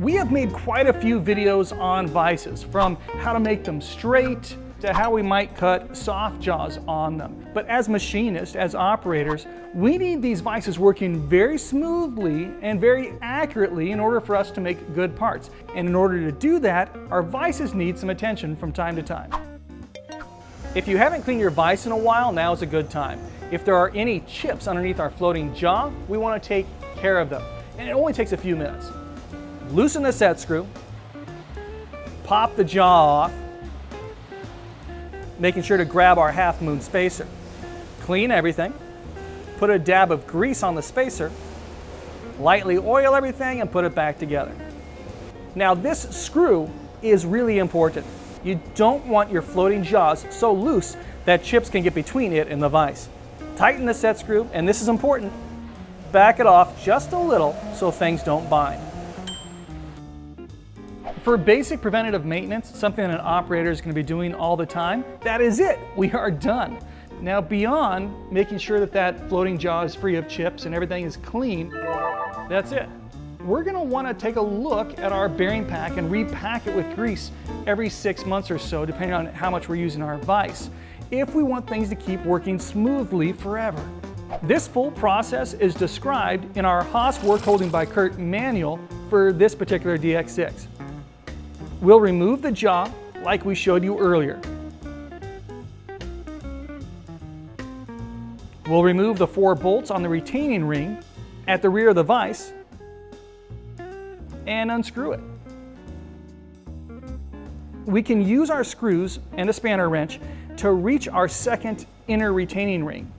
We have made quite a few videos on vices, from how to make them straight to how we might cut soft jaws on them. But as machinists, as operators, we need these vices working very smoothly and very accurately in order for us to make good parts. And in order to do that, our vices need some attention from time to time. If you haven't cleaned your vise in a while, now is a good time. If there are any chips underneath our floating jaw, we want to take care of them. And it only takes a few minutes. Loosen the set screw, pop the jaw off, making sure to grab our half moon spacer. Clean everything, put a dab of grease on the spacer, lightly oil everything and put it back together. Now this screw is really important. You don't want your floating jaws so loose that chips can get between it and the vise. Tighten the set screw, and this is important, back it off just a little so things don't bind. For basic preventative maintenance, something that an operator is going to be doing all the time, that is it. We are done. Now beyond making sure that that floating jaw is free of chips and everything is clean, that's it. We're going to want to take a look at our bearing pack and repack it with grease every 6 months or so, depending on how much we're using our vise, if we want things to keep working smoothly forever. This full process is described in our Haas Work Holding by Kurt manual for this particular DX6. We'll remove the jaw like we showed you earlier. We'll remove the 4 bolts on the retaining ring at the rear of the vise and unscrew it. We can use our screws and a spanner wrench to reach our second inner retaining ring.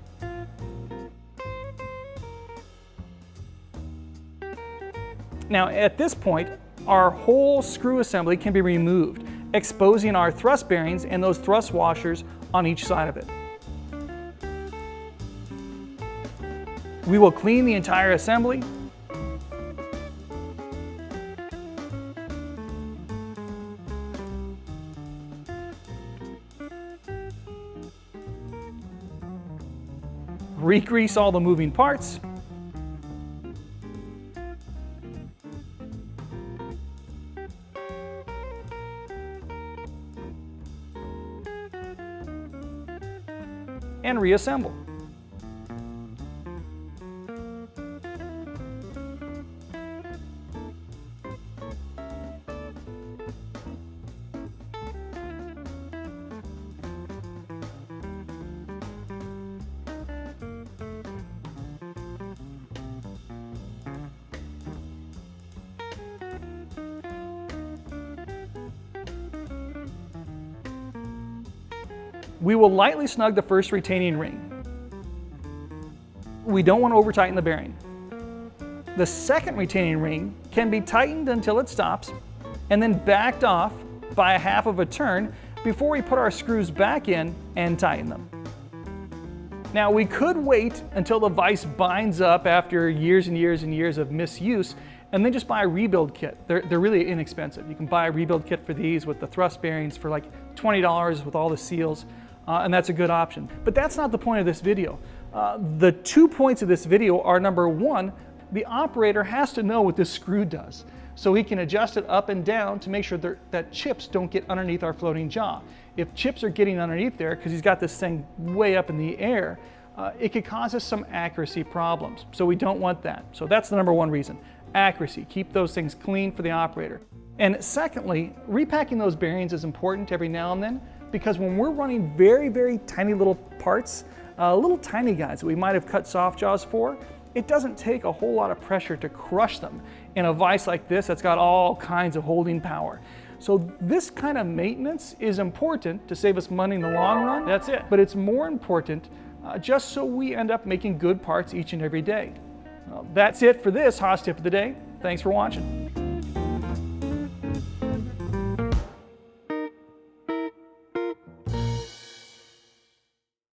Now at this point, our whole screw assembly can be removed, exposing our thrust bearings and those thrust washers on each side of it. We will clean the entire assembly. Re-grease all the moving parts. And reassemble. We will lightly snug the first retaining ring. We don't want to over-tighten the bearing. The second retaining ring can be tightened until it stops and then backed off by a half of a turn before we put our screws back in and tighten them. Now we could wait until the vise binds up after years and years and years of misuse and then just buy a rebuild kit. They're really inexpensive. You can buy a rebuild kit for these with the thrust bearings for like $20 with all the seals. And that's a good option. But that's not the point of this video. The 2 points of this video are, number one, the operator has to know what this screw does, so he can adjust it up and down to make sure that chips don't get underneath our floating jaw. If chips are getting underneath there, because he's got this thing way up in the air, it could cause us some accuracy problems. So we don't want that. So that's the number one reason. Accuracy. Keep those things clean for the operator. And secondly, repacking those bearings is important every now and then, because when we're running very, very tiny little parts, little tiny guys that we might have cut soft jaws for, it doesn't take a whole lot of pressure to crush them in a vise like this that's got all kinds of holding power. So this kind of maintenance is important to save us money in the long run. That's it. But it's more important just so we end up making good parts each and every day. Well, that's it for this Haas Tip of the Day. Thanks for watching.